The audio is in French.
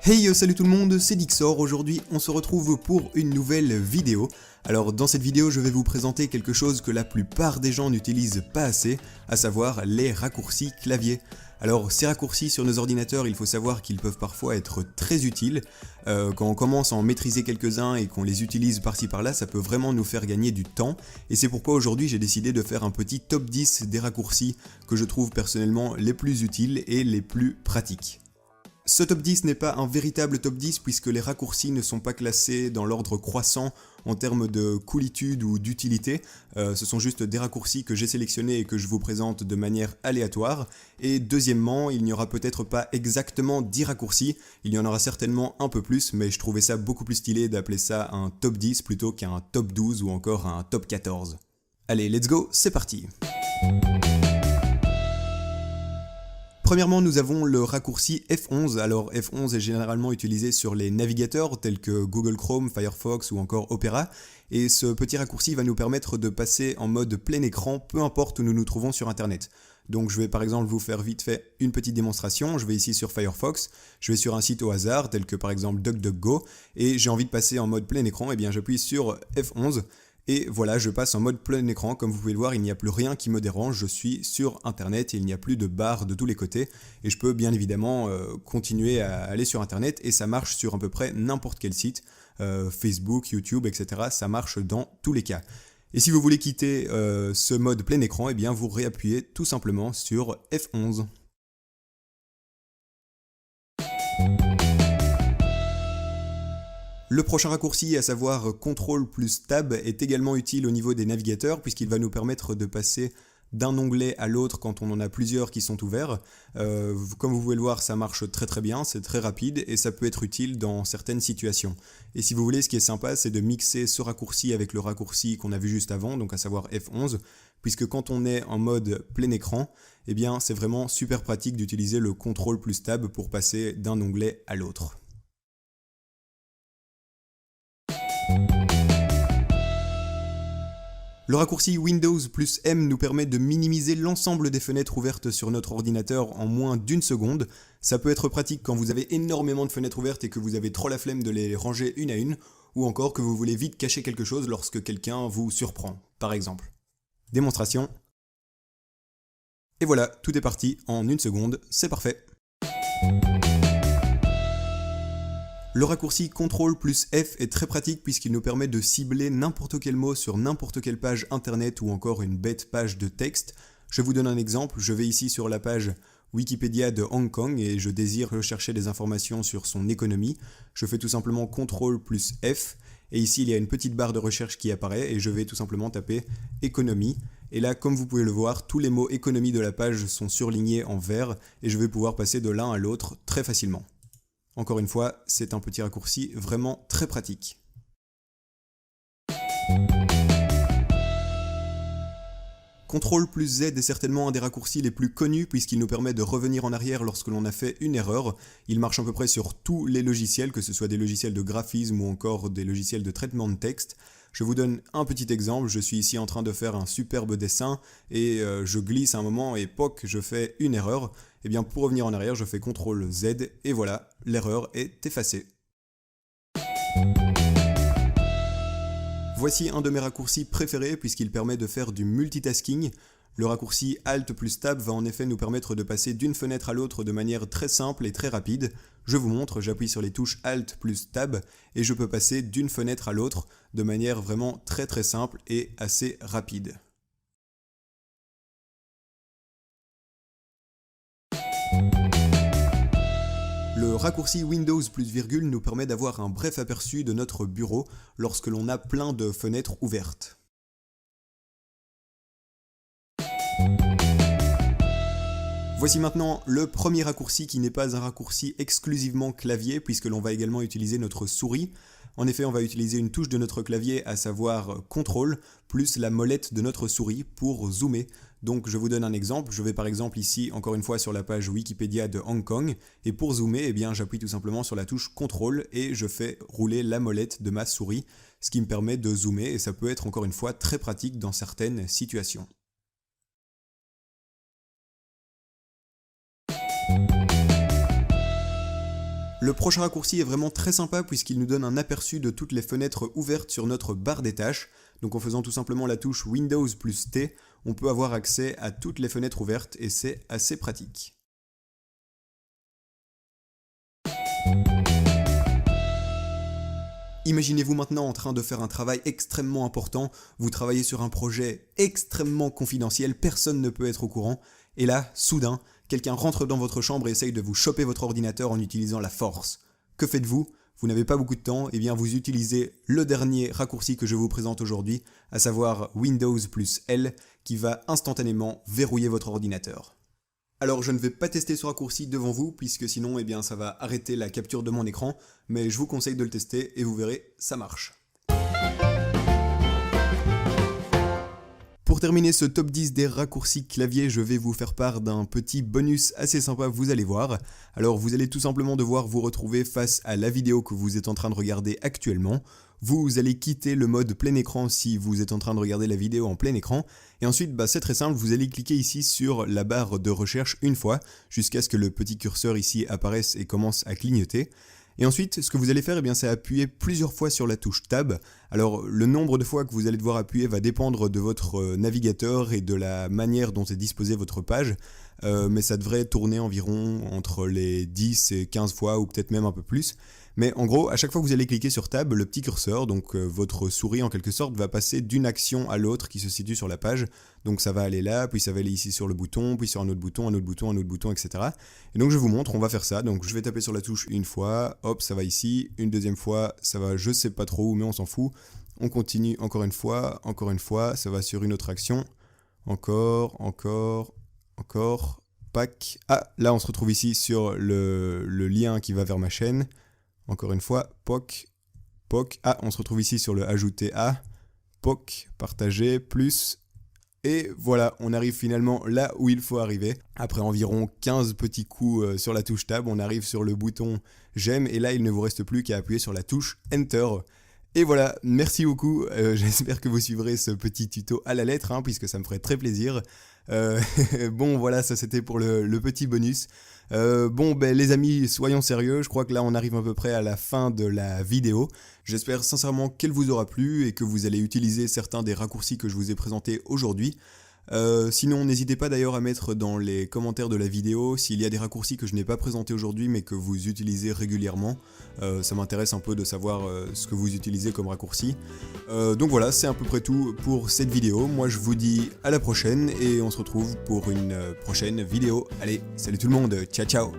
Hey salut tout le monde, c'est Dixor. Aujourd'hui on se retrouve pour une nouvelle vidéo. Alors dans cette vidéo je vais vous présenter quelque chose que la plupart des gens n'utilisent pas assez, à savoir les raccourcis clavier. Alors ces raccourcis sur nos ordinateurs, il faut savoir qu'ils peuvent parfois être très utiles. Quand on commence à en maîtriser quelques-uns et qu'on les utilise par-ci par-là, ça peut vraiment nous faire gagner du temps. Et c'est pourquoi aujourd'hui j'ai décidé de faire un petit top 10 des raccourcis que je trouve personnellement les plus utiles et les plus pratiques. Ce top 10 n'est pas un véritable top 10 puisque les raccourcis ne sont pas classés dans l'ordre croissant en termes de coolitude ou d'utilité. Ce sont juste des raccourcis que j'ai sélectionnés et que je vous présente de manière aléatoire. Et deuxièmement, il n'y aura peut-être pas exactement 10 raccourcis, il y en aura certainement un peu plus, mais je trouvais ça beaucoup plus stylé d'appeler ça un top 10 plutôt qu'un top 12 ou encore un top 14. Allez, let's go, c'est parti! Premièrement, nous avons le raccourci F11. Alors F11 est généralement utilisé sur les navigateurs tels que Google Chrome, Firefox ou encore Opera. Et ce petit raccourci va nous permettre de passer en mode plein écran, peu importe où nous nous trouvons sur Internet. Donc je vais par exemple vous faire vite fait une petite démonstration. Je vais ici sur Firefox, je vais sur un site au hasard tel que par exemple DuckDuckGo et j'ai envie de passer en mode plein écran, et bien j'appuie sur F11. Et voilà, je passe en mode plein écran. Comme vous pouvez le voir, il n'y a plus rien qui me dérange. Je suis sur Internet et il n'y a plus de barres de tous les côtés. Et je peux bien évidemment continuer à aller sur Internet et ça marche sur à peu près n'importe quel site. Facebook, YouTube, etc. Ça marche dans tous les cas. Et si vous voulez quitter ce mode plein écran, eh bien vous réappuyez tout simplement sur F11. Le prochain raccourci, à savoir CTRL plus Tab, est également utile au niveau des navigateurs puisqu'il va nous permettre de passer d'un onglet à l'autre quand on en a plusieurs qui sont ouverts. Comme vous pouvez le voir, ça marche très bien, c'est très rapide et ça peut être utile dans certaines situations. Et si vous voulez, ce qui est sympa, c'est de mixer ce raccourci avec le raccourci qu'on a vu juste avant, donc à savoir F11, puisque quand on est en mode plein écran, eh bien c'est vraiment super pratique d'utiliser le CTRL plus Tab pour passer d'un onglet à l'autre. Le raccourci Windows plus M nous permet de minimiser l'ensemble des fenêtres ouvertes sur notre ordinateur en moins d'une seconde. Ça peut être pratique quand vous avez énormément de fenêtres ouvertes et que vous avez trop la flemme de les ranger une à une, ou encore que vous voulez vite cacher quelque chose lorsque quelqu'un vous surprend, par exemple. Démonstration. Et voilà, tout est parti en une seconde, c'est parfait. Le raccourci CTRL plus F est très pratique puisqu'il nous permet de cibler n'importe quel mot sur n'importe quelle page internet ou encore une bête page de texte. Je vous donne un exemple, je vais ici sur la page Wikipédia de Hong Kong et je désire rechercher des informations sur son économie. Je fais tout simplement CTRL plus F et ici il y a une petite barre de recherche qui apparaît et je vais tout simplement taper économie. Et là, comme vous pouvez le voir, tous les mots économie de la page sont surlignés en vert et je vais pouvoir passer de l'un à l'autre très facilement. Encore une fois, c'est un petit raccourci vraiment très pratique. CTRL plus Z est certainement un des raccourcis les plus connus puisqu'il nous permet de revenir en arrière lorsque l'on a fait une erreur. Il marche à peu près sur tous les logiciels, que ce soit des logiciels de graphisme ou encore des logiciels de traitement de texte. Je vous donne un petit exemple, je suis ici en train de faire un superbe dessin et je glisse un moment et poc, je fais une erreur. Et bien pour revenir en arrière, je fais CTRL Z et voilà, l'erreur est effacée. Voici un de mes raccourcis préférés puisqu'il permet de faire du multitasking. Le raccourci Alt plus Tab va en effet nous permettre de passer d'une fenêtre à l'autre de manière très simple et très rapide. Je vous montre, j'appuie sur les touches Alt plus Tab et je peux passer d'une fenêtre à l'autre de manière vraiment très simple et assez rapide. Le raccourci Windows plus virgule nous permet d'avoir un bref aperçu de notre bureau lorsque l'on a plein de fenêtres ouvertes. Voici maintenant le premier raccourci qui n'est pas un raccourci exclusivement clavier puisque l'on va également utiliser notre souris. En effet, on va utiliser une touche de notre clavier, à savoir CTRL, plus la molette de notre souris pour zoomer. Donc je vous donne un exemple, je vais par exemple ici encore une fois sur la page Wikipédia de Hong Kong et pour zoomer, eh bien, j'appuie tout simplement sur la touche CTRL et je fais rouler la molette de ma souris, ce qui me permet de zoomer et ça peut être encore une fois très pratique dans certaines situations. Le prochain raccourci est vraiment très sympa puisqu'il nous donne un aperçu de toutes les fenêtres ouvertes sur notre barre des tâches. Donc en faisant tout simplement la touche Windows plus T, on peut avoir accès à toutes les fenêtres ouvertes et c'est assez pratique. Imaginez-vous maintenant en train de faire un travail extrêmement important, vous travaillez sur un projet extrêmement confidentiel, personne ne peut être au courant, et là, soudain, quelqu'un rentre dans votre chambre et essaye de vous choper votre ordinateur en utilisant la force. Que faites-vous ? Vous n'avez pas beaucoup de temps, et bien vous utilisez le dernier raccourci que je vous présente aujourd'hui, à savoir Windows plus L, qui va instantanément verrouiller votre ordinateur. Alors je ne vais pas tester ce raccourci devant vous, puisque sinon eh bien, ça va arrêter la capture de mon écran, mais je vous conseille de le tester et vous verrez, ça marche. Pour terminer ce top 10 des raccourcis clavier, je vais vous faire part d'un petit bonus assez sympa, vous allez voir. Alors vous allez tout simplement devoir vous retrouver face à la vidéo que vous êtes en train de regarder actuellement. Vous allez quitter le mode plein écran si vous êtes en train de regarder la vidéo en plein écran. Et ensuite, c'est très simple, vous allez cliquer ici sur la barre de recherche une fois, jusqu'à ce que le petit curseur ici apparaisse et commence à clignoter. Et ensuite, ce que vous allez faire, c'est appuyer plusieurs fois sur la touche Tab. Alors, le nombre de fois que vous allez devoir appuyer va dépendre de votre navigateur et de la manière dont est disposée votre page. Mais ça devrait tourner environ entre les 10 et 15 fois, ou peut-être même un peu plus. Mais en gros, à chaque fois que vous allez cliquer sur Tab, le petit curseur, donc votre souris en quelque sorte, va passer d'une action à l'autre qui se situe sur la page. Donc ça va aller là, puis ça va aller ici sur le bouton, puis sur un autre bouton, un autre bouton, un autre bouton, etc. Et donc je vous montre, on va faire ça. Donc je vais taper sur la touche une fois, hop, ça va ici. Une deuxième fois, ça va je sais pas trop où, mais on s'en fout. On continue encore une fois, ça va sur une autre action. Encore, pack. Ah, là on se retrouve ici sur le lien qui va vers ma chaîne. Encore une fois, POC. Ah, on se retrouve ici sur le ajouter à. POC, partager, plus. Et voilà, on arrive finalement là où il faut arriver. Après environ 15 petits coups sur la touche Tab, on arrive sur le bouton j'aime. Et là, il ne vous reste plus qu'à appuyer sur la touche Enter. Et voilà, merci beaucoup. J'espère que vous suivrez ce petit tuto à la lettre, puisque ça me ferait très plaisir. Bon, voilà, ça c'était pour le petit bonus. Les amis, soyons sérieux, je crois que là on arrive à peu près à la fin de la vidéo. J'espère sincèrement qu'elle vous aura plu et que vous allez utiliser certains des raccourcis que je vous ai présentés aujourd'hui. Sinon, n'hésitez pas d'ailleurs à mettre dans les commentaires de la vidéo s'il y a des raccourcis que je n'ai pas présentés aujourd'hui mais que vous utilisez régulièrement. Ça m'intéresse un peu de savoir ce que vous utilisez comme raccourci. Donc voilà, c'est à peu près tout pour cette vidéo. Moi je vous dis à la prochaine et on se retrouve pour une prochaine vidéo. Allez, salut tout le monde, ciao ciao!